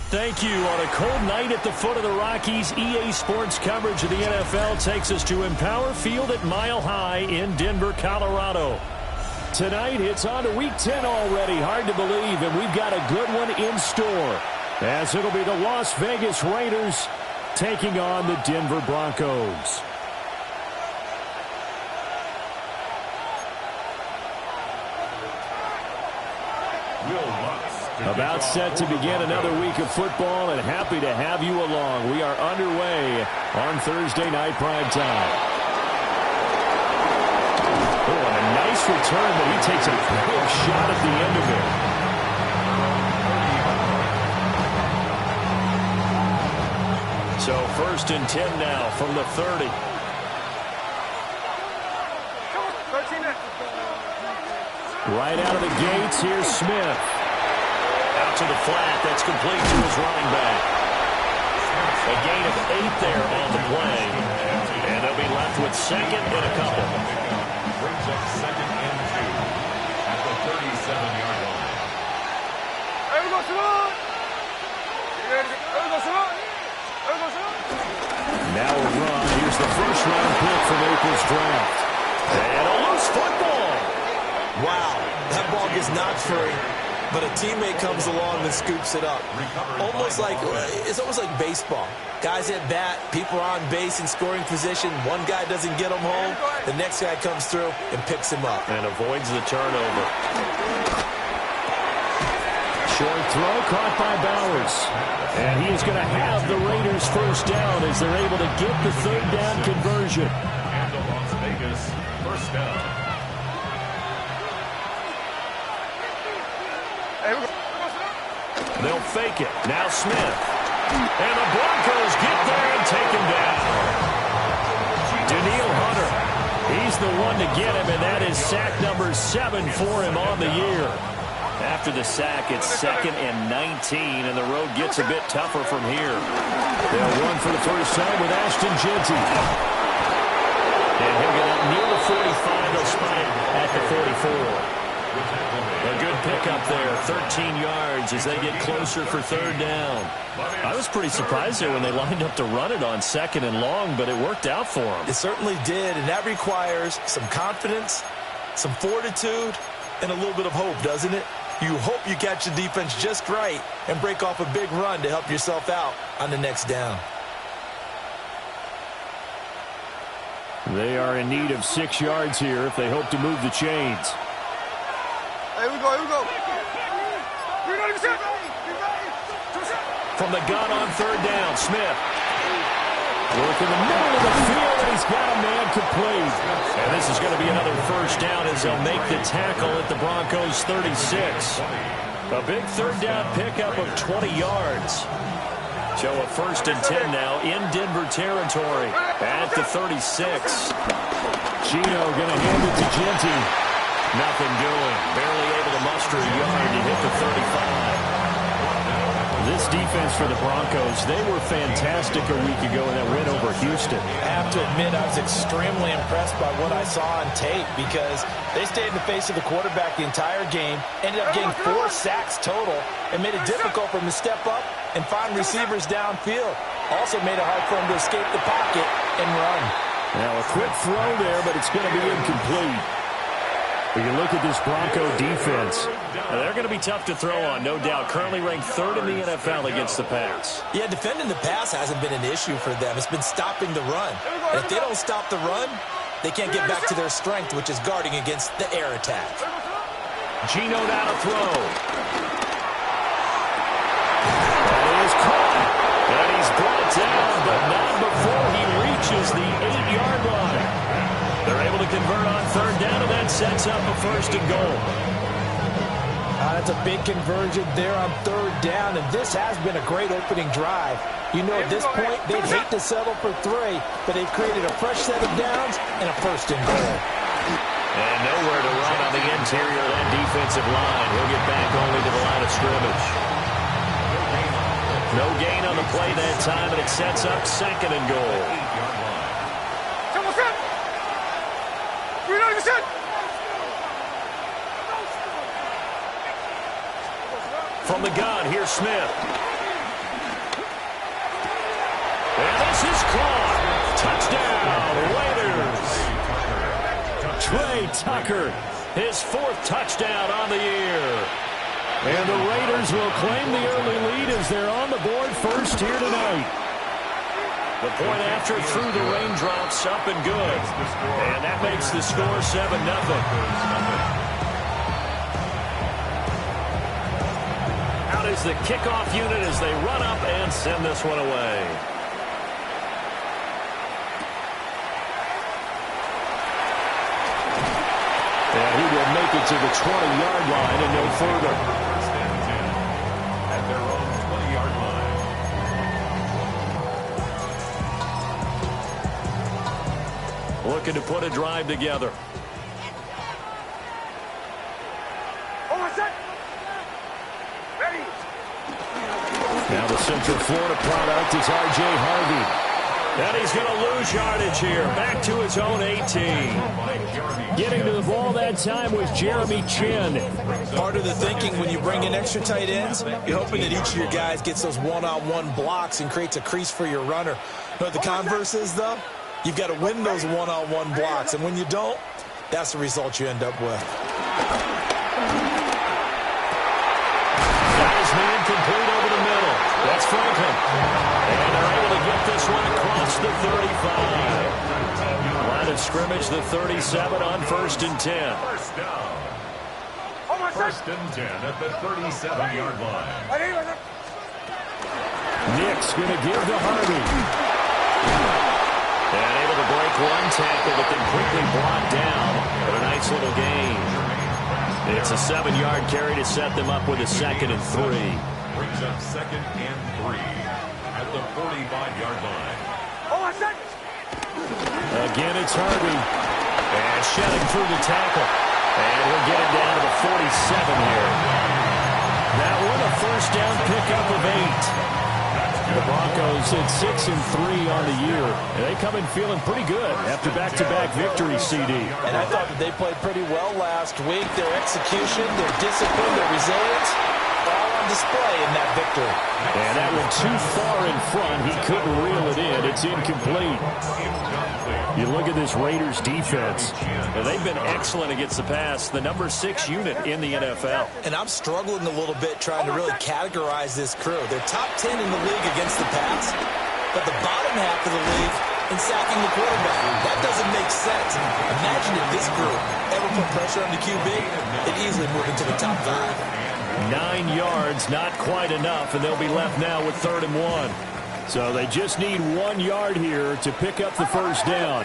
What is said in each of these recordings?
Thank you. On a cold night at the foot of the Rockies, EA Sports coverage of the NFL takes us to Empower Field at Mile High in Denver, Colorado. Tonight, it's on to Week 10 already. Hard to believe, and we've got a good one in store, as it'll be the Las Vegas Raiders taking on the Denver Broncos. About set to begin another week of football, and happy to have you along. We are underway on Thursday night prime time. Oh, and a nice return, but he takes a big shot at the end of it. So 1st and 10 now from the 30. Right out of the gates, here's Smith. Out to the flat, that's complete to his running back. A gain of 8 there on the play. And they'll be left with second and a couple. Brings up 2nd and 2 at the 37-yard line. Now a run. Here's the first-round pick from April's draft. And a loose football. Wow, that ball gets knocked free. But a teammate comes along and scoops it up. It's almost like baseball. Guys at bat, people are on base in scoring position. One guy doesn't get him home. The next guy comes through and picks him up. And avoids the turnover. Short throw caught by Bowers. And he is going to have the Raiders first down as they're able to get the third down conversion. And the Las Vegas first down. They'll fake it. Now Smith. And the Broncos get there and take him down. Daniil Hunter. He's the one to get him, and that is sack number 7 for him on the year. After the sack, it's 2nd and 19, and the road gets a bit tougher from here. They'll run for the first time with Ashton Jeanty. And he'll get up near the 45. They'll spot him at the 44. A good pickup there, 13 yards as they get closer for third down. I was pretty surprised there when they lined up to run it on 2nd and long, but it worked out for them. It certainly did, and that requires some confidence, some fortitude, and a little bit of hope, doesn't it? You hope you catch the defense just right and break off a big run to help yourself out on the next down. They are in need of 6 yards here if they hope to move the chains. Here we go. From the gun on third down, Smith. Work in the middle of the field, and he's got a man complete. And this is going to be another first down as they'll make the tackle at the Broncos' 36. A big third down pickup of 20 yards. So a 1st and 10 now in Denver territory at the 36. Gino going to hand it to Jeanty. Nothing doing. Barely able to muster a yard to hit the 35. This defense for the Broncos, they were fantastic a week ago in that win over Houston. I have to admit, I was extremely impressed by what I saw on tape because they stayed in the face of the quarterback the entire game, ended up getting 4 sacks total, and made it difficult for him to step up and find receivers downfield. Also made it hard for him to escape the pocket and run. Now a quick throw there, but it's going to be incomplete. When you look at this Bronco defense, they're going to be tough to throw on, no doubt. Currently ranked 3rd in the NFL against the pass. Yeah, defending the pass hasn't been an issue for them. It's been stopping the run. And if they don't stop the run, they can't get back to their strength, which is guarding against the air attack. Gino down to throw. That is caught. And he's brought down, but not before he reaches the 8-yard line. They're able to convert on third down, and that sets up a 1st and goal. That's a big conversion there on third down, and this has been a great opening drive. You know, at this point, they'd hate to settle for 3, but they've created a fresh set of downs and a 1st and goal. And nowhere to run on the interior of that defensive line. He'll get back only to the line of scrimmage. No gain on the play that time, and it sets up 2nd and goal. From the gun, here's Smith. And this is caught. Touchdown, Raiders. Trey Tucker, his 4th touchdown on the year. And the Raiders will claim the early lead as they're on the board first here tonight. The point after through the raindrops, up and good. And that makes the score 7-0. Out is the kickoff unit as they run up and send this one away. And he will make it to the 20-yard line and no further. At their own 20-yard line. Looking to put a drive together. Now the Central Florida product is R.J. Harvey. And he's going to lose yardage here. Back to his own 18. Getting to the ball that time was Jeremy Chin. Part of the thinking when you bring in extra tight ends, you're hoping that each of your guys gets those one-on-one blocks and creates a crease for your runner. But the converse is, though, you've got to win those one-on-one blocks. And when you don't, that's the result you end up with. That is man complete over the middle. That's Franklin. And they're able to get this one across the 35. Line of scrimmage, the 37 on 1st and 10. First down. 1st and 10 at the 37-yard line. Nick's going to give to Harvey. And able to break one tackle, but then quickly brought down. But a nice little gain. It's a 7-yard carry to set them up with a 2nd and 3. Brings up 2nd and 3 at the 45-yard line. Again, it's Harvey. And shedding through the tackle. And we'll get it down to the 47 here. That one a 1st down pickup of 8. The Broncos at 6 and 3 on the year. And they come in feeling pretty good after back-to-back victories, CD. And I thought that they played pretty well last week. Their execution, their discipline, their resilience, all on display in that victory. And that one too far in front. He couldn't reel it in. It's incomplete. You look at this Raiders defense. They've been excellent against the pass. The number 6 unit in the NFL. And I'm struggling a little bit trying to really categorize this crew. They're top 10 in the league against the pass, but the bottom half of the league in sacking the quarterback. That doesn't make sense. Imagine if this group ever put pressure on the QB, it'd easily move into the top 5. 9 yards, not quite enough, and they'll be left now with 3rd and 1. So they just need 1 yard here to pick up the 1st down.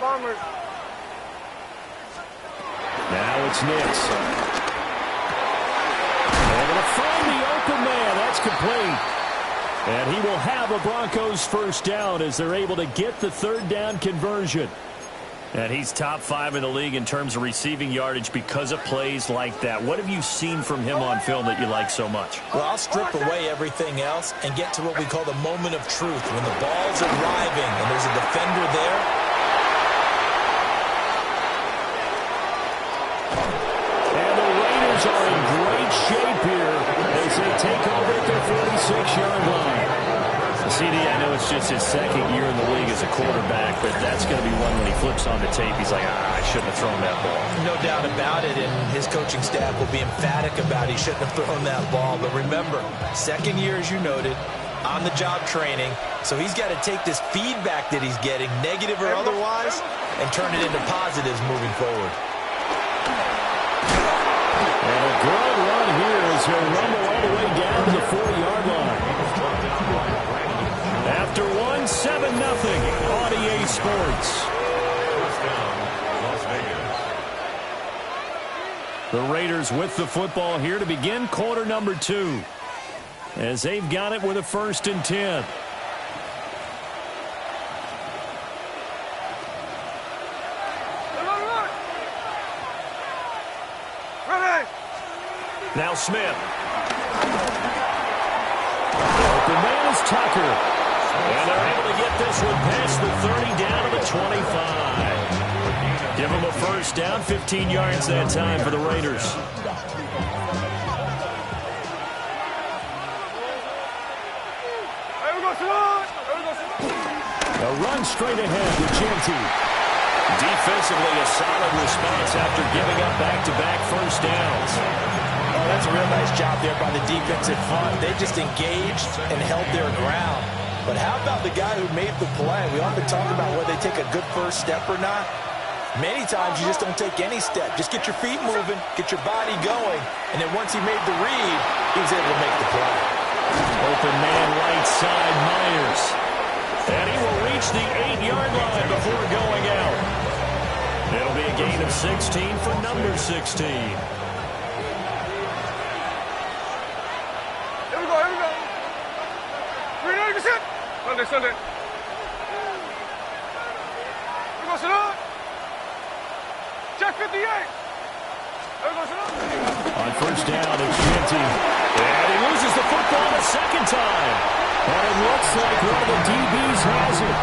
Bombers. Now it's Nix. They're going to find the open man. That's complete. And he will have a Broncos 1st down as they're able to get the 3rd down conversion. And he's top 5 in the league in terms of receiving yardage because of plays like that. What have you seen from him on film that you like so much? Well, I'll strip away everything else and get to what we call the moment of truth. When the ball's arriving and there's a defender there. And the Raiders are in great shape here as they take over at their 46-yard line. CD, I know it's just his 2nd year in the league as a quarterback, but that's going to be one when he flips on the tape. He's like, I shouldn't have thrown that ball. No doubt about it, and his coaching staff will be emphatic about he shouldn't have thrown that ball. But remember, 2nd year, as you noted, on-the-job training, so he's got to take this feedback that he's getting, negative or otherwise, and turn it into positives moving forward. And a good run here as he'll rumble all the way down to the 40-yard line. After 1, 7-0 on EA Sports. The Raiders with the football here to begin quarter number 2. As they've got it with a 1st and 10. Now Smith. The man is Tucker. And they're able to get this one past the 30 down to the 25. Give them a first down, 15 yards that time for the Raiders. A run straight ahead with Genty. Defensively, a solid response after giving up back-to-back first downs. Oh, that's a real nice job there by the defensive front. They just engaged and held their ground. But how about the guy who made the play? We often talk about whether they take a good first step or not. Many times you just don't take any step. Just get your feet moving, get your body going, and then once he made the read, he was able to make the play. Open man right side, Myers. And he will reach the 8-yard line before going out. It'll be a gain of 16 for number 16. Here we go. Sunday. Here we go, Salon. Check 58. Here we go, Salon. On first down, it's Genty. And he loses the football a second time. And it looks like one of the DBs has it.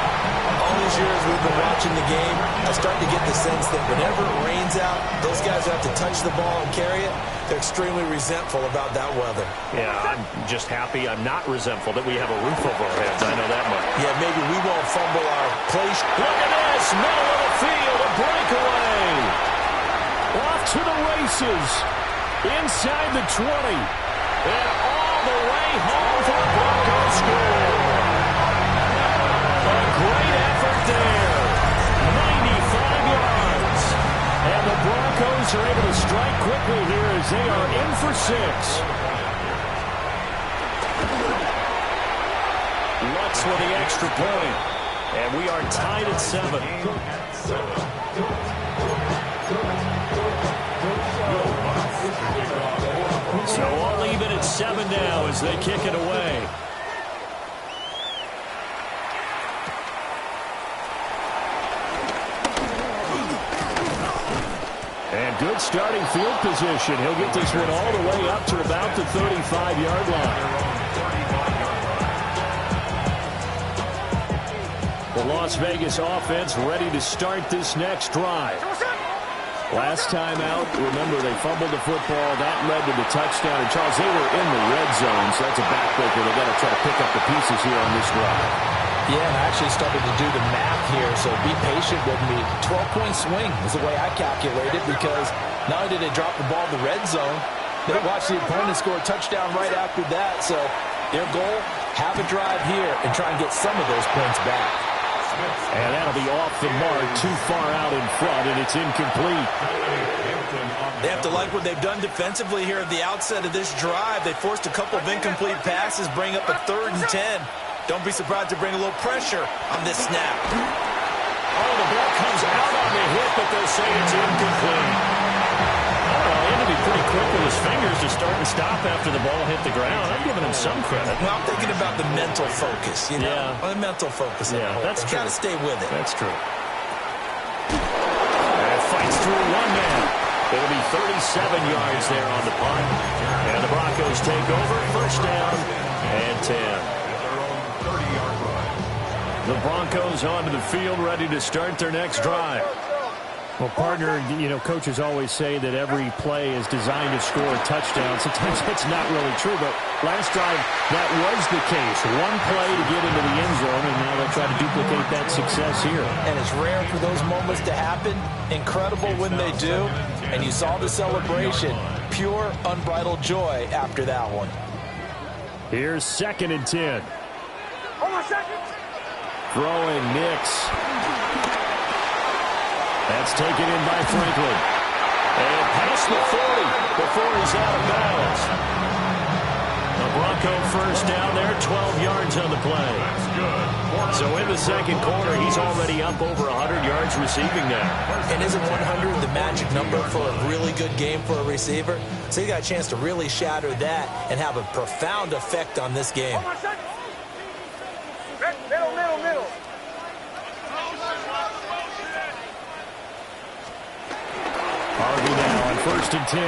All these years we've been watching the game, I start to get the sense that whenever it rains out, those guys who have to touch the ball and carry it, they're extremely resentful about that weather. Yeah, I'm just happy I'm not resentful that we have a roof over our heads. I know that much. Yeah, maybe we won't fumble our place. Look at this. Middle of the field, a breakaway. Off to the races. Inside the 20. And all the way home for the Broncos score. A great effort there. 95 yards. And the Broncos are able to strike quickly here as they are in for 6. Lutz with the extra point. And we are tied at 7. So all even at 7 now as they kick it away. And good starting field position. He'll get this one all the way up to about the 35-yard line. The Las Vegas offense ready to start this next drive. Last time out, remember, they fumbled the football. That led to the touchdown. And, Charles, they were in the red zone, so that's a backbreaker. They've got to try to pick up the pieces here on this drive. Yeah, and I actually started to do the math here, so be patient with me. 12-point swing is the way I calculated, because not only did they drop the ball in the red zone, they watched the opponent score a touchdown right after that. So their goal, have a drive here and try and get some of those points back. And that'll be off the mark, too far out in front, and it's incomplete. They have to like what they've done defensively here at the outset of this drive. They forced a couple of incomplete passes, bring up a 3rd and 10. Don't be surprised to bring a little pressure on this snap. Oh, the ball comes out on the hit, but they'll say it's incomplete. I don't know, he had to be pretty quick with his fingers to start and stop after the ball hit the ground. I'm giving him some credit. Well, I'm thinking about the mental focus, you know? Yeah. The mental focus. Yeah, that's true. Got to stay with it. That's true. And fights through one man. It'll be 37 yards there on the punt. And the Broncos take over, first down and 10. The Broncos onto the field, ready to start their next drive. Well, partner, you know, coaches always say that every play is designed to score a touchdown. Sometimes that's not really true, but last drive, that was the case. One play to get into the end zone, and now they'll try to duplicate that success here. And it's rare for those moments to happen. Incredible when they do. And you saw the celebration. Pure, unbridled joy after that one. Here's 2nd and 10. Hold on a second. Throwing Nix. That's taken in by Franklin. And past the 40 before he's out of bounds. The Bronco first down there, 12 yards on the play. So in the second quarter, he's already up over 100 yards receiving now. And isn't 100 the magic number for a really good game for a receiver? So you got a chance to really shatter that and have a profound effect on this game. Hold on a second. Middle. Harvey now on 1st and 10.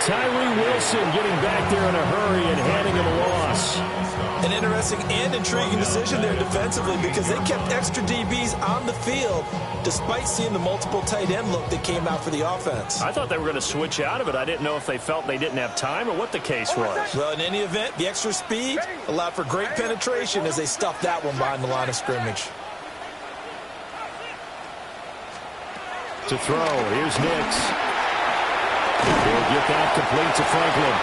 Tyree Wilson getting back there in a hurry and handing him a loss. An interesting and intriguing decision there defensively because they kept extra DBs on the field despite seeing the multiple tight end look that came out for the offense. I thought they were going to switch out of it. I didn't know if they felt they didn't have time or what the case was. Well, in any event, the extra speed allowed for great penetration as they stuffed that one behind the line of scrimmage. To throw, here's Nix. He'll get that complete to Franklin.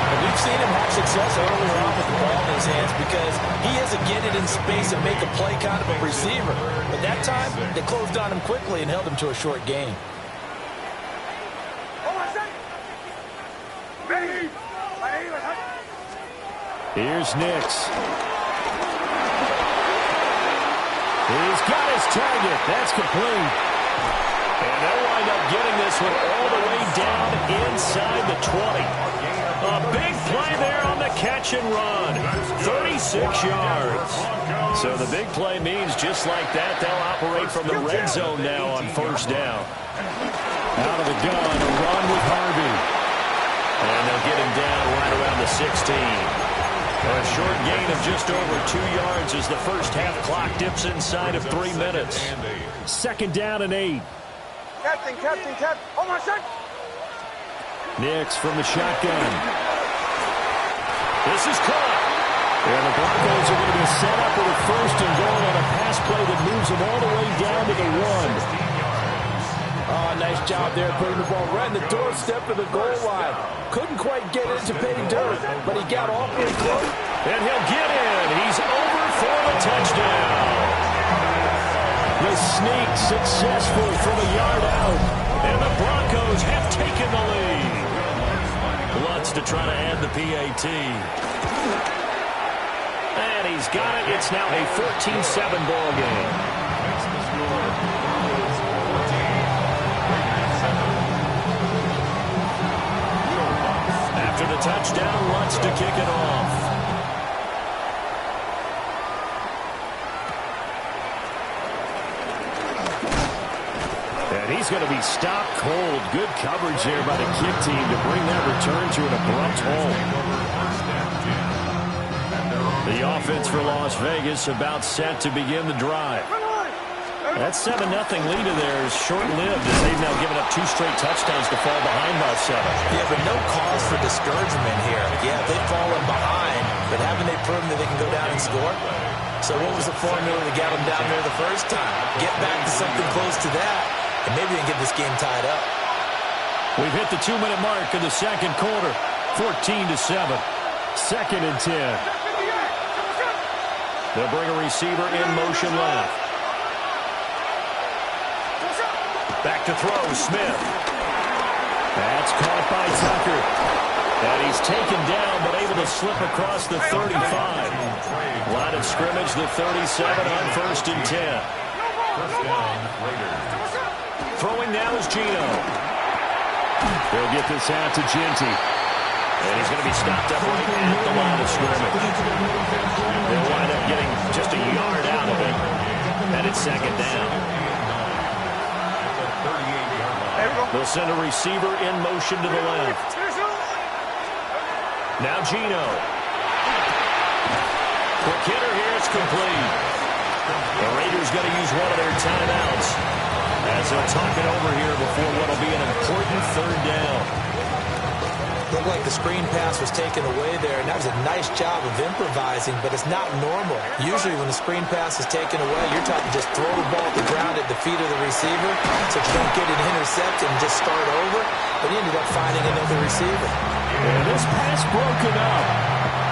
And we've seen him have success earlier on with the ball in his hands because he isn't getting it in space and make a play kind of a receiver. But that time, they closed on him quickly and held him to a short gain. Here's Nix. He's got his target. That's complete. And they'll wind up getting this one all the way down inside the 20. A big play there on the catch and run. 36 yards. So the big play means just like that, they'll operate from the red zone now on first down. Out of the gun, a run with Harvey. And they'll get him down right around the 16. A short gain of just over 2 yards as the first half clock dips inside of 3 minutes. Second down and 8. Captain. Oh, my son. Nix from the shotgun. This is caught. And the Broncos are going to be set up with a first and goal on a pass play that moves them all the way down to the 1. Oh, nice job there putting the ball right in the doorstep of the goal line. Couldn't quite get it to pay dirt, but he got awfully close. And he'll get in. He's over for the touchdown. The sneak successful from a yard out. And the Broncos have taken the lead. Lutz to try to add the PAT. And he's got it. It's now a 14-7 ball game. After the touchdown, Lutz to kick it off. And he's going to be stopped cold. Good coverage there by the kick team to bring that return to an abrupt halt. The offense for Las Vegas about set to begin the drive. That 7-0 lead of theirs short-lived as they've now given up 2 straight touchdowns to fall behind by 7. Yeah, but no cause for discouragement here. Yeah, they've fallen behind, but haven't they proven that they can go down and score? So what was the formula that got them down there the first time? Get back to something close to that, and maybe they can get this game tied up. We've hit the 2-minute mark in the second quarter. 14-7. Second and 10. They'll bring a receiver in motion left. Back to throw, Smith. That's caught by Tucker. And he's taken down, but able to slip across the 35. Line of scrimmage, the 37 on 1st and 10. Throwing now is Gino. They'll get this out to Genty. And he's going to be stopped up right at the line of scrimmage. They'll wind up getting just a yard out of it. And it's second down. They'll send a receiver in motion to the left. Now Gino. Quick hitter here, it's complete. The Raiders got to use one of their timeouts as they'll talk it over here before what will be an important third down. Looked like the screen pass was taken away there, and that was a nice job of improvising, but it's not normal. Usually when the screen pass is taken away, you're talking just throw the ball at the ground at the feet of the receiver so you don't get it intercepted and just start over, but he ended up finding another receiver. And this pass broken up.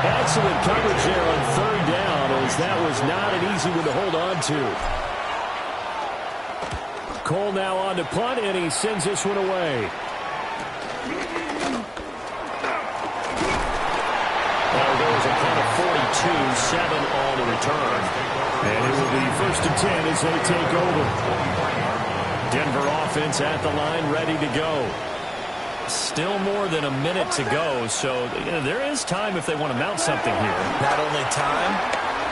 Excellent coverage there on third down, as that was not an easy one to hold on to. Cole now on to punt, and he sends this one away. Goes a count of 42, 7 all to return. And it will be 1st and 10 as they take over. Denver offense at the line, ready to go. Still more than a minute to go, so there is time if they want to mount something here. Not only time,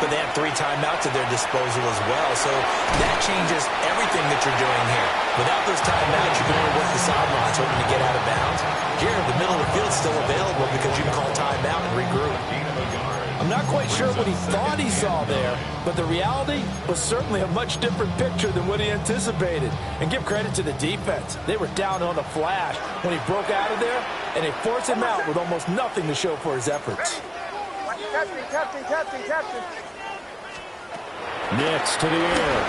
but they have 3 timeouts at their disposal as well. So that changes everything that you're doing here. Without those timeouts, you can only work the sidelines hoping to get out of bounds. Here, the middle of the field's still available because you can call timeout and regroup. I'm not quite sure what he thought he saw there, but the reality was certainly a much different picture than what he anticipated. And give credit to the defense. They were down on the flash when he broke out of there, and they forced him out with almost nothing to show for his efforts. Captain. Nix to the air.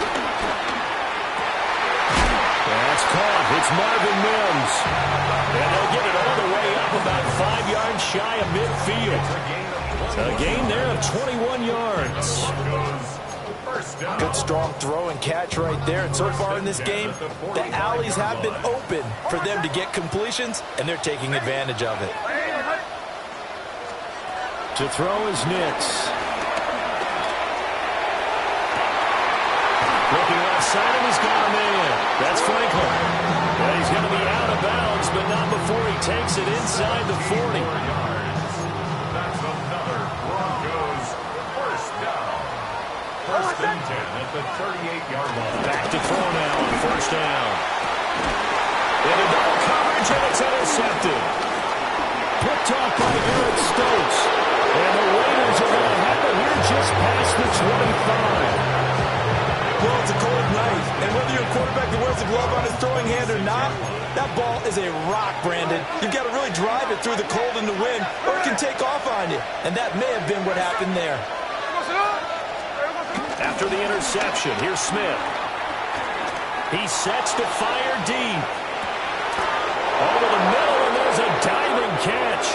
That's caught. It's Marvin Mims. And they'll get it all the way up about 5 yards shy of midfield. A gain there of 21 yards. Good strong throw and catch right there. And so far in this game, the alleys have been open for them to get completions, and they're taking advantage of it. To throw is Nix. Looking left side, and he's got a man. That's Franklin. And he's going to be out of bounds, but not before he takes it inside the 40. That's another Broncos first down. First and 10 at the 38-yard line. Back to throw now on first down. Into double coverage, and it's intercepted. Picked off by Eric Stokes. And the Raiders are going to have it here just past the 25. Well, it's a cold night, and whether you're a quarterback that wears a glove on his throwing hand or not, that ball is a rock, Brandon. You've got to really drive it through the cold and the wind, or it can take off on you. And that may have been what happened there. After the interception, here's Smith. He sets to fire deep. Over the middle, and there's a diving catch.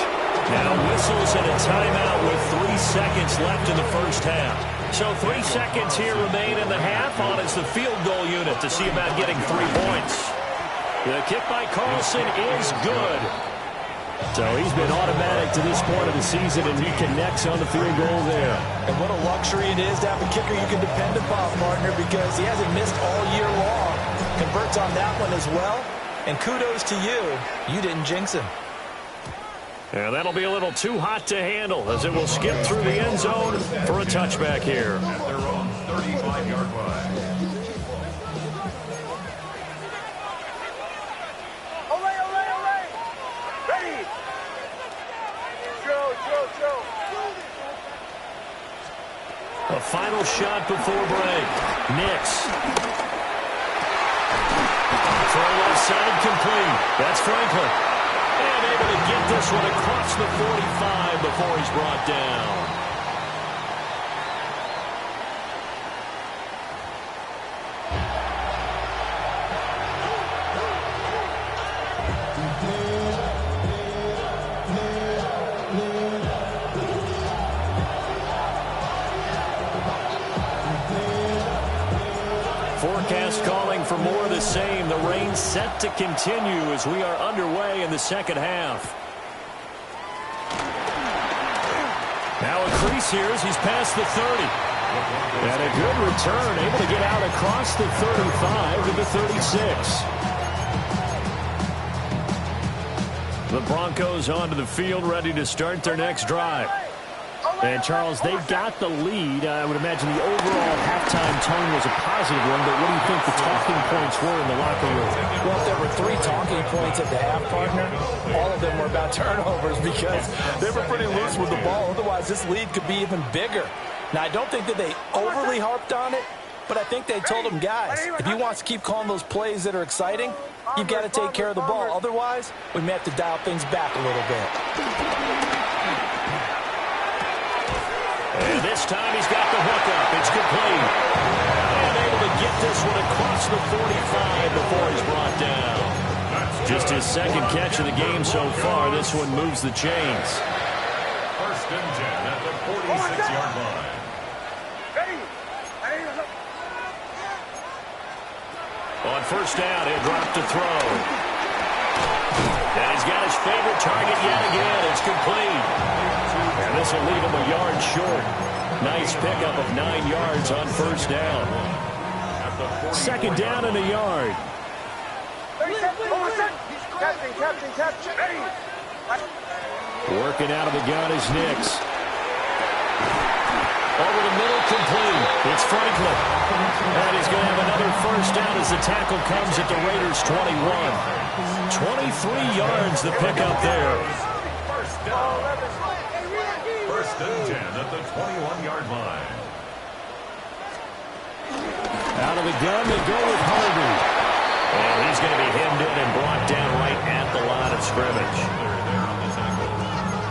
Now whistles and a timeout with 3 seconds left in the first half. So 3 seconds here remain in the half on as the field goal unit to see about getting 3 points. The kick by Carlson is good. So he's been automatic to this point of the season, and he connects on the field goal there. And what a luxury it is to have a kicker you can depend upon, partner, because he hasn't missed all year long. Converts on that one as well. And kudos to you. You didn't jinx him. And that'll be a little too hot to handle as it will skip through the end zone for a touchback here. At their own 35-yard line. Ole! Ready! Joe. A final shot before break. Nix. Throw left side complete. That's Franklin. And able to get this one across the 45 before he's brought down. Forecast calling for more of the same. The rain set to continue as we are underway in the second half. Now a crease here as he's past the 30. And a good return, able to get out across the 35 to the 36. The Broncos onto the field, ready to start their next drive. And, Charles, they've got the lead. I would imagine the overall halftime tone was a positive one, but what do you think the talking points were in the locker room? Well, if there were 3 talking points at the half, partner, all of them were about turnovers because they were pretty loose with the ball. Otherwise, this lead could be even bigger. Now, I don't think that they overly harped on it, but I think they told them, guys, if you want to keep calling those plays that are exciting, you've got to take care of the ball. Otherwise, we may have to dial things back a little bit. And this time he's got the hook up. It's complete. And able to get this one across the 45 before he's brought down. Just his second catch of the game so far. This one moves the chains. First and 10 at the 46-yard line. Ready! On first down, he'll drop to throw. And he's got his favorite target yet again. It's complete. And this will leave him a yard short. Nice pickup of 9 yards on first down. Second down and a yard. Captain. Ready! Working out of the gun is Nix. Over the middle, complete. It's Franklin. And he's going to have another first down as the tackle comes at the Raiders' 21. 23 yards the pickup there. First down. First and 10 at the 21-yard line. Out of the gun, they go with Harvey. And he's going to be hemmed in and brought down right at the line of scrimmage.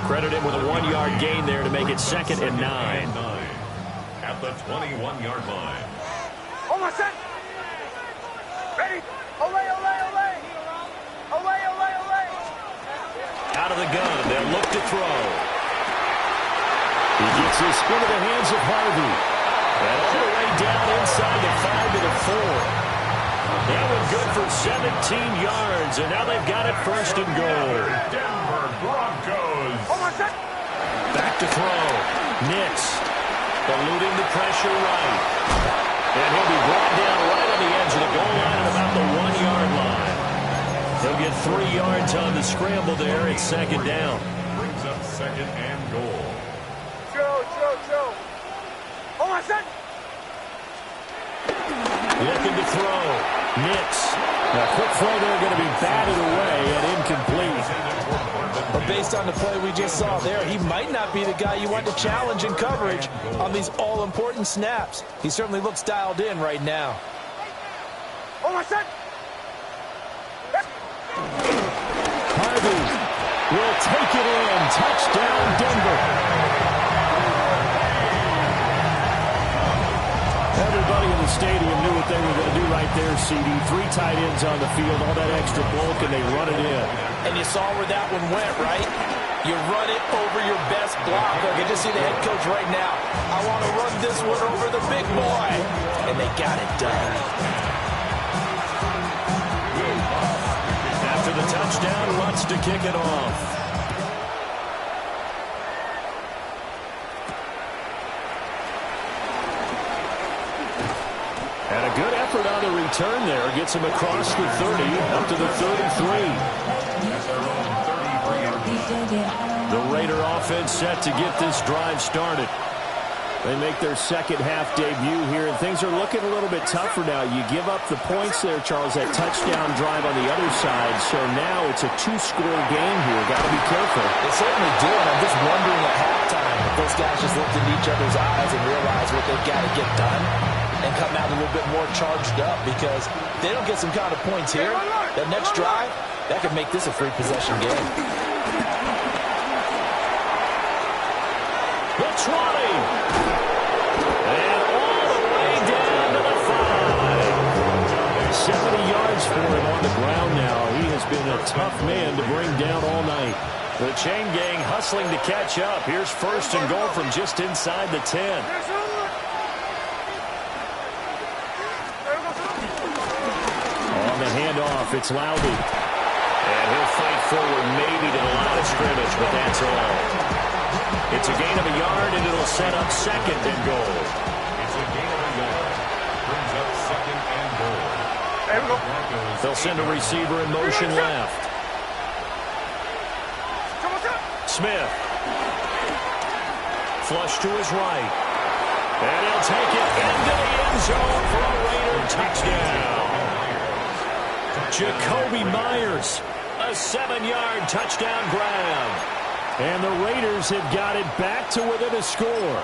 Credit him with a 1-yard gain there to make it 2nd and 9. At the 21-yard line. Almost set. Ready. Olay, olay, olay. Olay, olay, olay. Out of the gun, they'll look to throw. He gets this into the hands of Harvey. And all the way down inside the 5 to the 4. That one good for 17 yards, and now they've got it 1st and goal. Denver Broncos. Almost set. Back to throw. Nix eluding the pressure right. And he'll be brought down right on the edge of the goal line at about the 1-yard line. He'll get 3 yards on the scramble there. It's 2nd down. Brings up 2nd and goal. Joe. Almost set. Looking to throw. Nix. A quick throw there going to be batted away and incomplete. But based on the play we just saw there, he might not be the guy you want to challenge in coverage on these all-important snaps. He certainly looks dialed in right now. Almost set. Harvey will take it in. Touchdown, Denver. Everybody in the stadium knew what they were going to do right there, CD. 3 tight ends on the field, all that extra bulk, and they run it in. And you saw where that one went, right? You run it over your best blocker. I can just see the head coach right now. I want to run this one over the big boy. And they got it done. After the touchdown, Lutz to kick it off. And a good effort on the return there. Gets him across the 30, up to the 33. The Raider offense set to get this drive started. They make their second half debut here, and things are looking a little bit tougher now. You give up the points there, Charles, that touchdown drive on the other side. So now it's a 2-score game here. Got to be careful. They certainly do, and I'm just wondering at halftime if those guys just looked into each other's eyes and realized what they've got to get done and come out a little bit more charged up, because if they don't get some kind of points here, that next drive, that could make this a free possession game. The 20. And all the way down to the 5. 70 yards for him on the ground now. He has been a tough man to bring down all night. The chain gang hustling to catch up. Here's 1st and goal from just inside the 10. On the handoff, it's Loudy. And he'll fight forward maybe to the line of scrimmage, but that's all. It's a gain of a yard, and it'll set up 2nd and goal. It's a gain of a yard. Brings up 2nd and goal. They'll send a receiver in motion left. Smith. Flush to his right. And he'll take it into the end zone for a Raider touchdown. Jacoby Myers, a 7-yard touchdown grab. And the Raiders have got it back to within a score.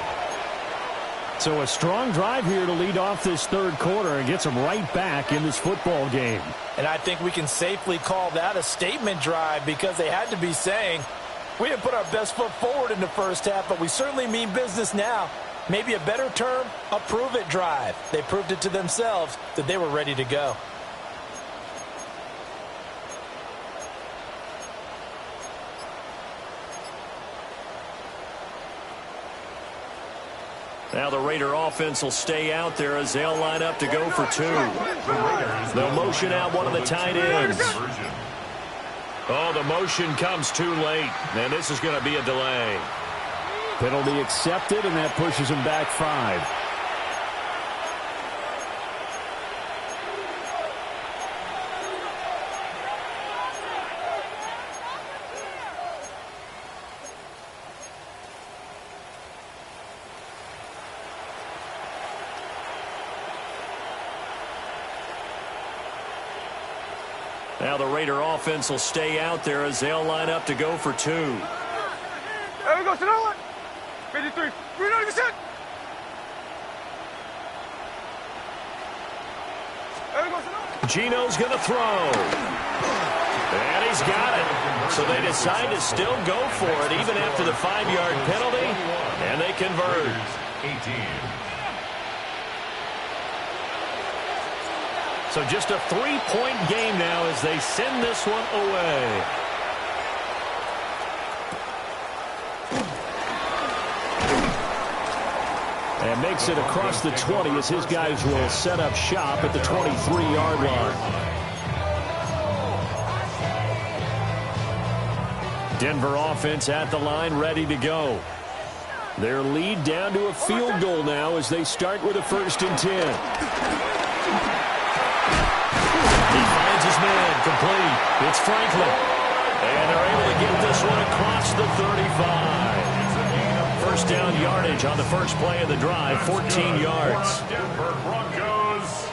So a strong drive here to lead off this 3rd quarter and gets them right back in this football game. And I think we can safely call that a statement drive, because they had to be saying, we didn't put our best foot forward in the first half, but we certainly mean business now. Maybe a better term, a prove-it drive. They proved it to themselves that they were ready to go. Now the Raider offense will stay out there as they'll line up to go for 2. They'll motion out one of the tight ends. Oh, the motion comes too late, and this is going to be a delay. Penalty accepted, and that pushes him back 5. Now the Raider offense will stay out there as they'll line up to go for 2. There we go, sit on. 53. 390%. There we go, sit on. Gino's going to throw. And he's got it. So they decide to still go for it even after the 5-yard penalty. And they convert. 18. So just a 3-point game now as they send this one away. And makes it across the 20 as his guys will set up shop at the 23-yard line. Denver offense at the line, ready to go. Their lead down to a field goal now as they start with a 1st and 10. He finds his man, complete. It's Franklin. And they're able to get this one across the 35. First down yardage on the first play of the drive, 14 yards. Denver Broncos.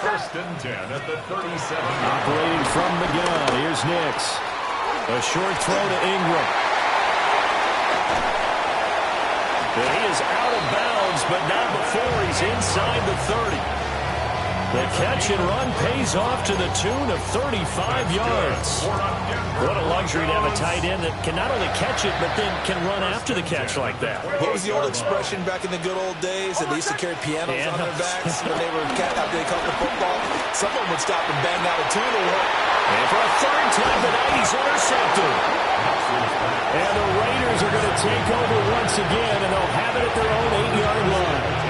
1st and 10 at the 37. Operating from the gun, here's Nix. A short throw to Ingram. He is out of bounds, but not before he's inside the 30. The catch and run pays off to the tune of 35 yards. What a luxury to have a tight end that can not only catch it, but then can run after the catch like that. What was the old expression back in the good old days that they used to carry pianos on their backs when they were after they caught the football? Someone would stop and bang out a tune or what? And for a 3rd time tonight, he's intercepted. And the Raiders are going to take over once again, and they'll have it at their own 8-yard line.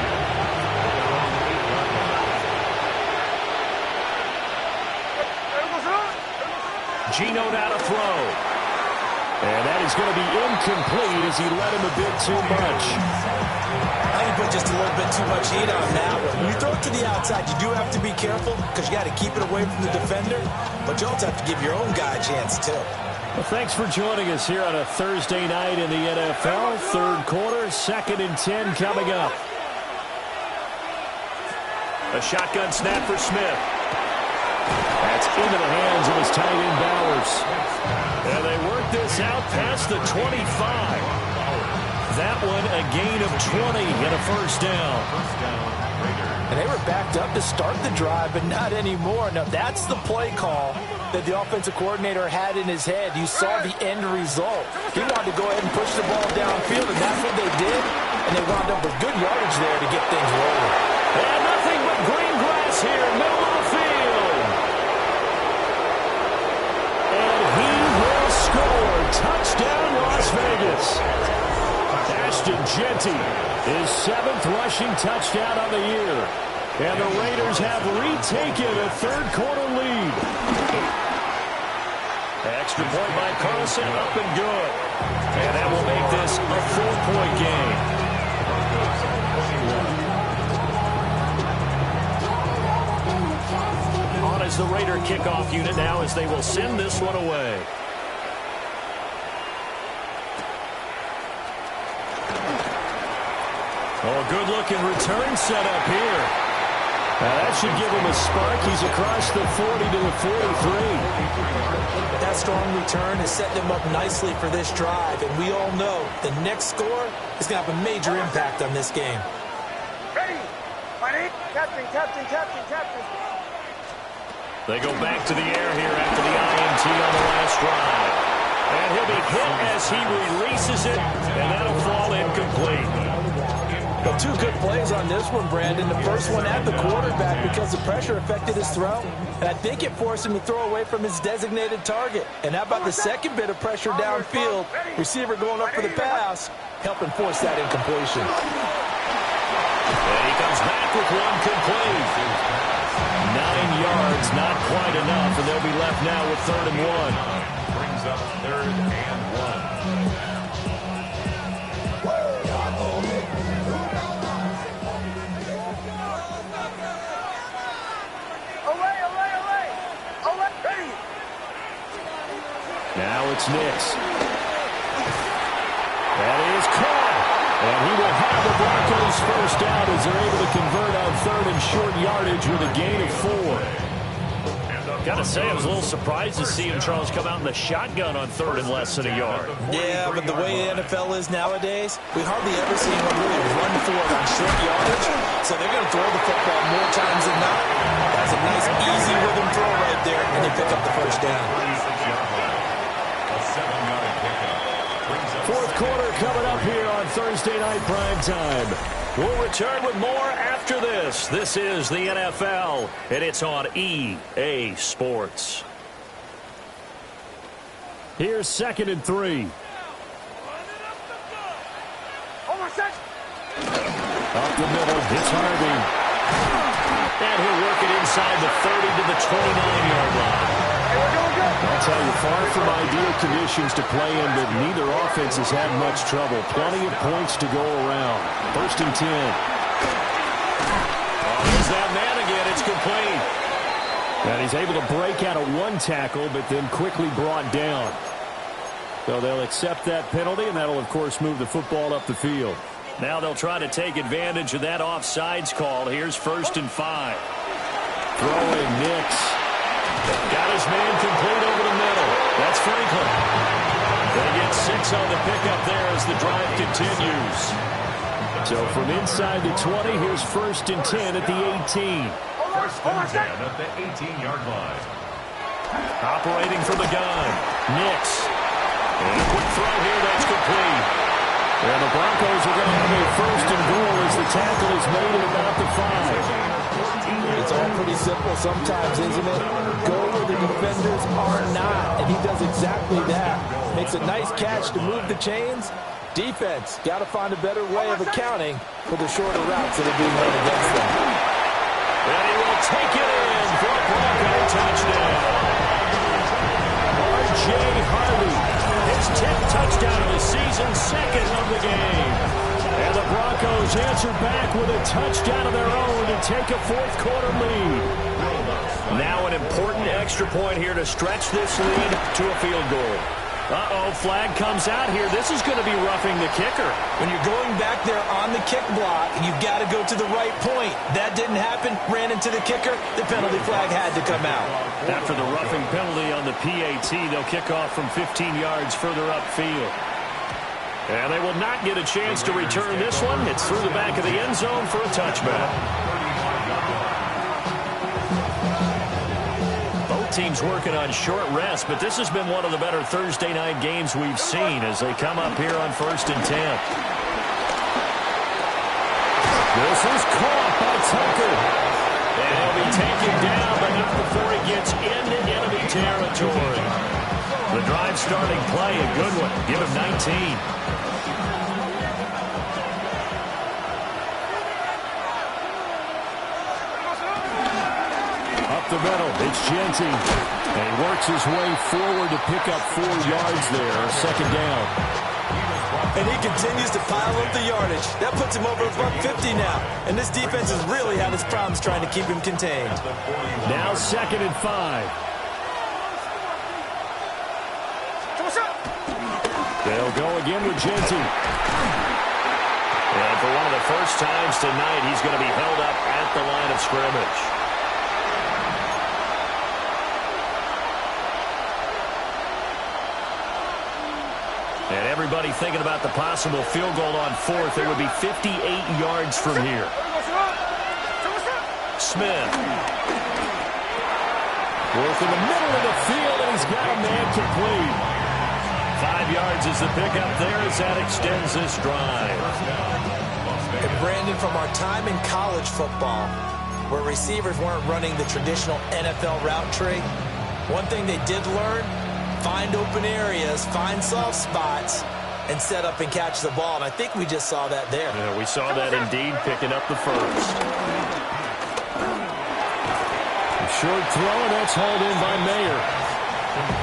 Gino now to throw. And that is going to be incomplete as he led him a bit too much. I think he put just a little bit too much heat on that one. When you throw it to the outside, you do have to be careful because you got to keep it away from the defender. But you also have to give your own guy a chance, too. Well, thanks for joining us here on a Thursday night in the NFL. 3rd quarter, 2nd and 10 coming up. A shotgun snap for Smith. That's into the hands of his tight end Bowers. And they work this out past the 25. That one a gain of 20 and a 1st down. And they were backed up to start the drive, but not anymore. Now, that's the play call that the offensive coordinator had in his head. You saw the end result. He wanted to go ahead and push the ball downfield, and that's what they did. And they wound up with good yardage there to get things rolling. And nothing but green grass here, middle of the field. And he will score. Touchdown, Las Vegas. Ashton Jeanty, his 7th rushing touchdown on the year. And the Raiders have retaken a 3rd quarter lead. Extra point by Carlson, up and good. And that will make this a 4-point game. On is the Raider kickoff unit now as they will send this one away. Oh, a good-looking return set up here. Now that should give him a spark. He's across the 40 to the 43. That strong return is setting them up nicely for this drive, and we all know the next score is going to have a major impact on this game. Ready. Ready. Captain, captain, captain, captain. They go back to the air here after the INT on the last drive. And he'll be hit as he releases it, and that'll fall incomplete. Well, 2 good plays on this one, Brandon. The first one at the quarterback because the pressure affected his throw. And I think it forced him to throw away from his designated target. And how about the second bit of pressure downfield? Receiver going up for the pass, helping force that incompletion. And he comes back with one complete. 9 yards, not quite enough, and they'll be left now with 3rd and 1. Brings up 3rd and 1. Now it's Nix. That is caught. And he will have the Broncos first down as they're able to convert on 3rd and short yardage with a gain of 4. Gotta say, I was a little surprised to see him, Charles, come out in the shotgun on 3rd and less than a yard. Yeah, but the way the NFL is nowadays, we hardly ever see him really run for it on short yardage. So they're going to throw the football more times than not. That's a nice, easy rhythm throw right there, and they pick up the first down. Fourth quarter coming up here on Thursday Night Prime Time. We'll return with more after this. This is the NFL, and it's on EA Sports. Here's 2nd and 3. Up the middle, it's Harvey. And he'll work it inside the 30 to the 29-yard line. I'll tell you, far from ideal conditions to play in, but neither offense has had much trouble. Plenty of points to go around. 1st and 10. There's that man again. It's complete. And he's able to break out of one tackle, but then quickly brought down. So they'll accept that penalty, and that'll, of course, move the football up the field. Now they'll try to take advantage of that offsides call. Here's 1st and 5. Throwing Nix. Got his man complete over the middle. That's Franklin. They get 6 on the pickup there as the drive continues. So from inside the 20, here's 1st and 10 at the 18. 1st and 10 at the 18-yard line. Operating from the gun. Nix. And a quick throw here. That's complete. And the Broncos are going to have a 1st and goal as the tackle is made at about the 5. It's all pretty simple sometimes, isn't it? Go where the defenders are not, and he does exactly that. Makes a nice catch to move the chains. Defense, got to find a better way of accounting for the shorter routes that are being run against them. And he will take it in for a Bronco touchdown. R.J. Harvey, his 10th touchdown of the season, 2nd of the game. And the Broncos answer back with a touchdown of their own to take a 4th quarter lead. Now an important extra point here to stretch this lead to a field goal. Uh-oh, flag comes out here. This is going to be roughing the kicker. When you're going back there on the kick block, you've got to go to the right point. That didn't happen. Ran into the kicker. The penalty flag had to come out. After the roughing penalty on the PAT, they'll kick off from 15 yards further upfield. And they will not get a chance to return this one. It's through the back of the end zone for a touchback. Both teams working on short rest, but this has been one of the better Thursday night games we've seen as they come up here on 1st and 10. This is caught by Tucker. And he'll be taken down, but not before he gets into enemy territory. The drive starting play, a good one. Give him 19. Up the middle, it's Genty. And he works his way forward to pick up 4 yards there, 2nd down. And he continues to pile up the yardage. That puts him over above 50 now. And this defense has really had its problems trying to keep him contained. Now 2nd and 5. They'll go again with Genty. And for one of the first times tonight, he's going to be held up at the line of scrimmage. And everybody thinking about the possible field goal on 4th. It would be 58 yards from here. Smith. Work in the middle of the field, and he's got a man complete. 5 yards is the pickup there as that extends this drive. And Brandon, from our time in college football, where receivers weren't running the traditional NFL route tree, one thing they did learn, find open areas, find soft spots, and set up and catch the ball. And I think we just saw that there. Yeah, we saw that indeed, picking up the first. A short throw, and that's hauled in by Mayer.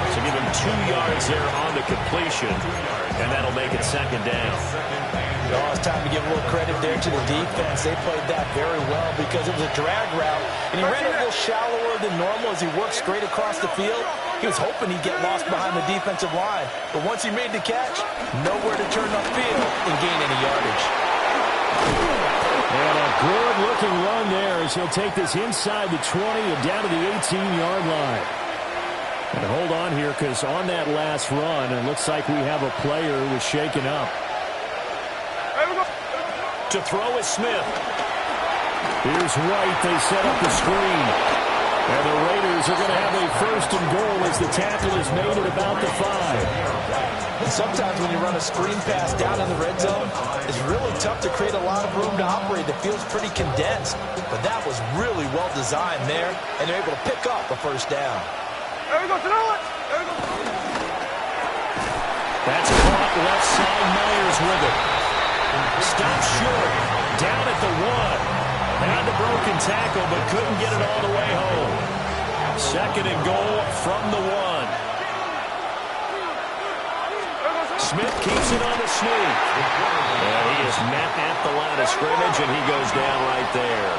So give him 2 yards there on the completion, and that'll make it 2nd down. Oh, it's time to give a little credit there to the defense. They played that very well because it was a drag route, and he ran a little shallower than normal as he worked straight across the field. He was hoping he'd get lost behind the defensive line, but once he made the catch, nowhere to turn upfield and gain any yardage. And a good-looking run there as he'll take this inside the 20 and down to the 18-yard line. And hold on here, because on that last run, it looks like we have a player who was shaken up. To throw is Smith. Here's White. They set up the screen. And the Raiders are going to have a first and goal as the tackle is made at about the 5. And sometimes when you run a screen pass down in the red zone, it's really tough to create a lot of room to operate. It feels pretty condensed. But that was really well designed there, and they're able to pick up a first down. There we go, throw it! There we go. That's caught left side. Myers with it. Stopped short. Down at the 1. Had the broken tackle, but couldn't get it all the way home. Second and goal from the 1. Smith keeps it on the sneak. And he is met at the line of scrimmage, and he goes down right there.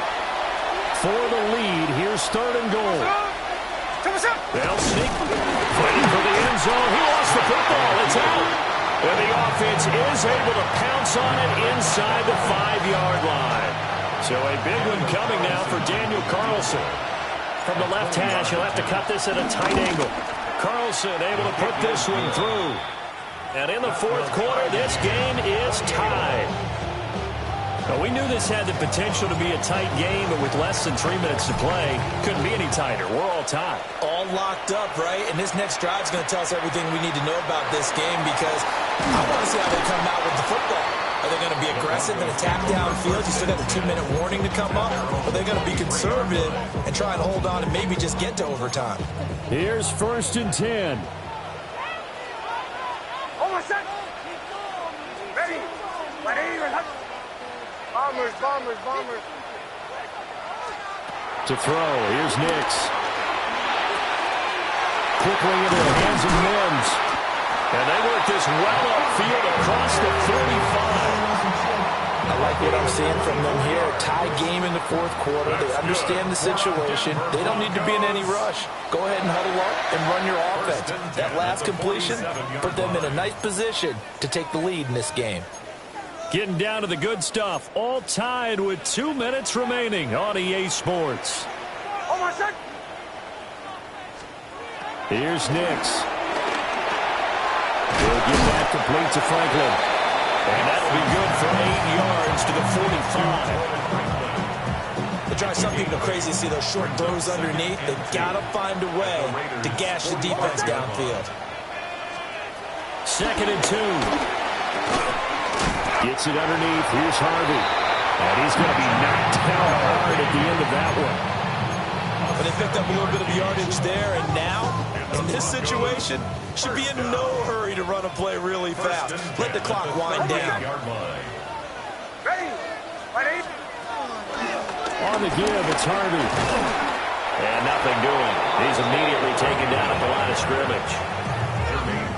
For the lead, here's third and goal. They'll sneak. Fighting for the end zone. He lost the football. It's out. And the offense is able to pounce on it inside the 5-yard line. So a big one coming now for Daniel Carlson. From the left hash, he'll have to cut this at a tight angle. Carlson able to put this one through. And in the fourth quarter, this game is tied. Now, we knew this had the potential to be a tight game, but with less than 3 minutes to play, couldn't be any tighter. We're all tied. All locked up, right? And this next drive is going to tell us everything we need to know about this game, because I want to see how they come out with the football. Are they going to be aggressive and attack downfield? You still got the 2-minute warning to come up. Or are they going to be conservative and try and hold on and maybe just get to overtime? Here's first and 10. Ready. Bombers. To throw, here's Nix. Quickly into the hands of Mims. And they work this well upfield across the 45. I like what I'm seeing from them here. Tie game in the fourth quarter. They understand the situation. They don't need to be in any rush. Go ahead and huddle up and run your offense. That last completion put them in a nice position to take the lead in this game. Getting down to the good stuff. All tied with 2 minutes remaining on EA Sports. Here's Nix. He'll get that complete to Franklin. And that'll be good for 8 yards to the 45. It drives some people crazy to see those short throws underneath. They've got to find a way to gash the defense downfield. Second and 2. Gets it underneath. Here's Harvey. And he's going to be knocked down hard at the end of that one. But they picked up a little bit of yardage there, and now, in this situation, should be in no hurry to run a play really fast. Let the clock wind down. Ready. On the give, it's Harvey. And nothing doing. He's immediately taken down at the line of scrimmage.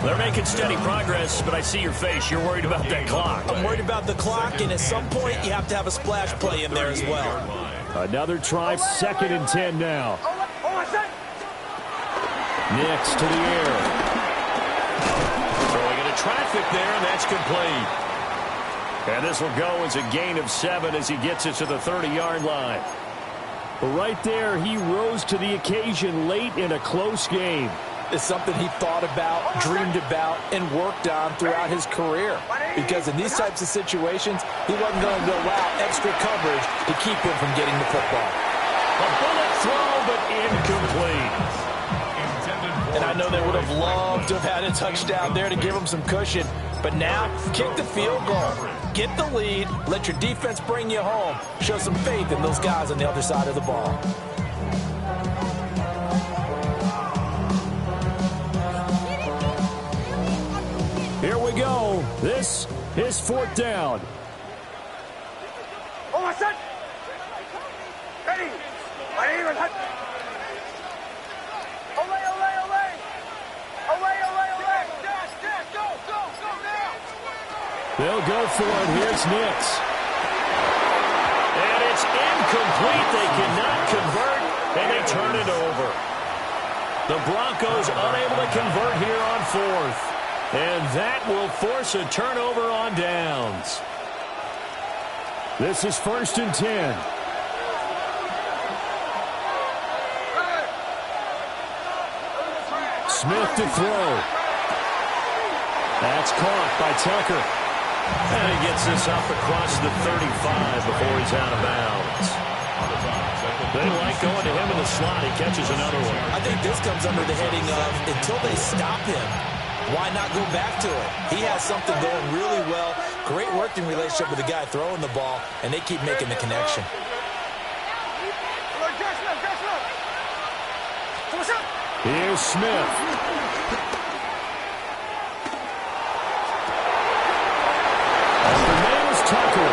They're making steady progress, but I see your face. You're worried about that clock. I'm worried about the clock, and at some point, you have to have a splash play in there as well. Another try, second and 10 now. Nix to the air. Throwing into traffic there, and that's complete. And this will go as a gain of 7 as he gets it to the 30-yard line. Right there, he rose to the occasion late in a close game. It's something he thought about, dreamed about, and worked on throughout his career. Because in these types of situations, he wasn't going to allow extra coverage to keep him from getting the football. A bullet throw, but incomplete. And I know they would have loved to have had a touchdown there to give him some cushion. But now, kick the field goal. Get the lead. Let your defense bring you home. Show some faith in those guys on the other side of the ball. Here we go. This is fourth down. Ready. They'll go for it. Here's Nix. And it's incomplete. They cannot convert, and they turn it over. The Broncos unable to convert here on fourth. And that will force a turnover on downs. This is 1st and 10. Smith to throw. That's caught by Tucker. And he gets this up across the 35 before he's out of bounds. They like going to him in the slot. He catches another one. I think this comes under the heading of until they stop him, why not go back to it? He has something going really well. Great working relationship with the guy throwing the ball, and they keep making the connection. Here's Smith. The man is Tucker.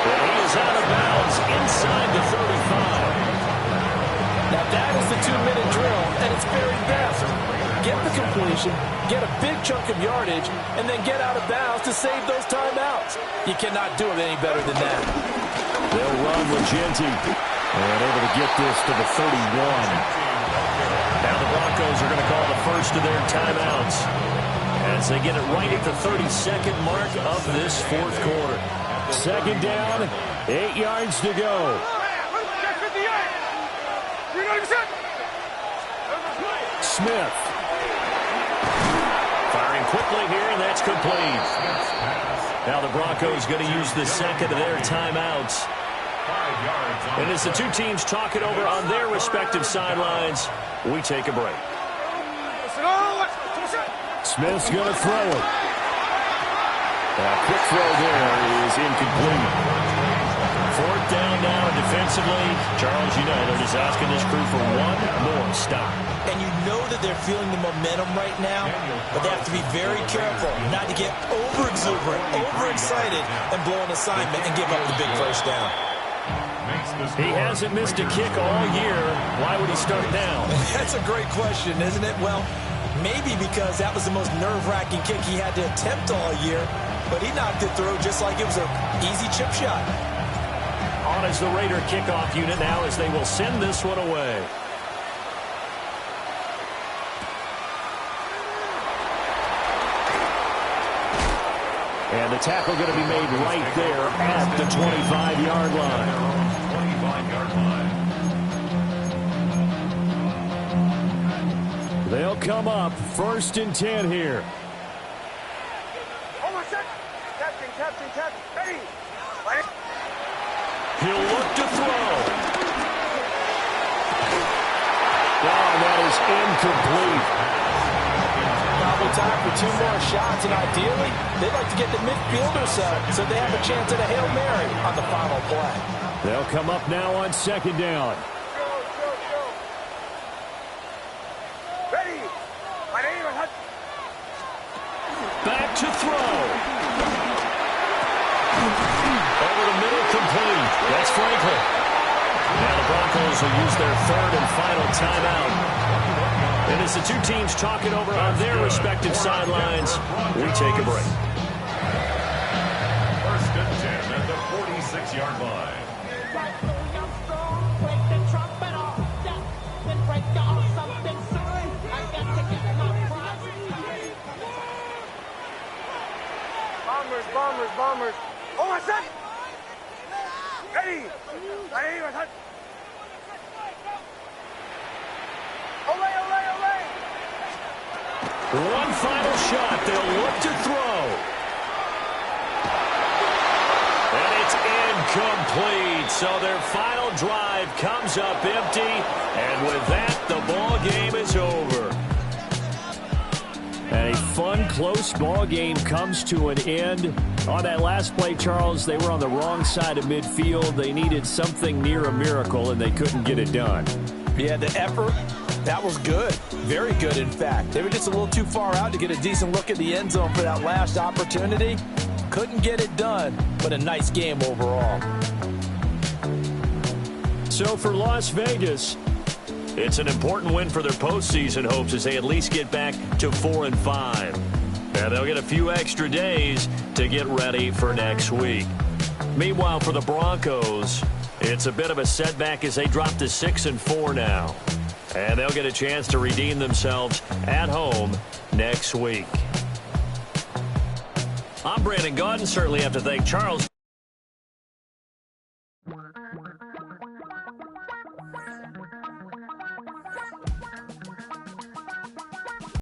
And he is out of bounds inside the 35. Now that is the 2-minute drill at its very best. Get the completion, get a big chunk of yardage, and then get out of bounds to save those timeouts. You cannot do it any better than that. They'll run with Genty. And able to get this to the 31. Now the Broncos are going to call the first of their timeouts as they get it right at the 32nd mark of this fourth quarter. 2nd down, 8 yards to go. Smith. Firing quickly here, and that's complete. Now the Broncos going to use the second of their timeouts. And as the two teams talk it over on their respective sidelines, we take a break. Smith's going to throw it. A quick throw there is incomplete. 4th down now, and defensively, Charles, you know, they're just asking this crew for one more stop. And you know that they're feeling the momentum right now, but they have to be very careful not to get over-exuberant, overexcited, and blow an assignment and give up the big first down. He hasn't missed a kick all year. Why would he start now? That's a great question, isn't it? Well, maybe because that was the most nerve-wracking kick he had to attempt all year, but he knocked it through just like it was an easy chip shot. On is the Raider kickoff unit now as they will send this one away. And the tackle going to be made right there at the 25-yard line. 25-yard line. They'll come up 1st and 10 here. Captain. Ready. He'll look to throw. Oh, that is incomplete. Probably time for 2 more shots, and ideally, they'd like to get the midfielder set so they have a chance at a Hail Mary on the final play. They'll come up now on 2nd down. Ready. My name is Back to throw. Over the middle, complete. That's Franklin. Now the Broncos will use their 3rd and final timeout. And as the two teams talk it over on their respective sidelines, we take a break. 1st and 10 at the 46-yard line. Bombers. Oh, my son. Ready. My name is Ole. One final shot. They'll look to throw. And it's incomplete. So their final drive comes up empty. And with that, the ball game is over. And a fun, close ball game comes to an end. On that last play, Charles, they were on the wrong side of midfield. They needed something near a miracle, and they couldn't get it done. Yeah, the effort, that was good. Very good, in fact. They were just a little too far out to get a decent look at the end zone for that last opportunity. Couldn't get it done, but a nice game overall. So for Las Vegas, it's an important win for their postseason hopes as they at least get back to 4-5. And they'll get a few extra days to get ready for next week. Meanwhile, for the Broncos, it's a bit of a setback as they drop to 6-4 now. And they'll get a chance to redeem themselves at home next week. I'm Brandon Gaudin. Certainly have to thank Charles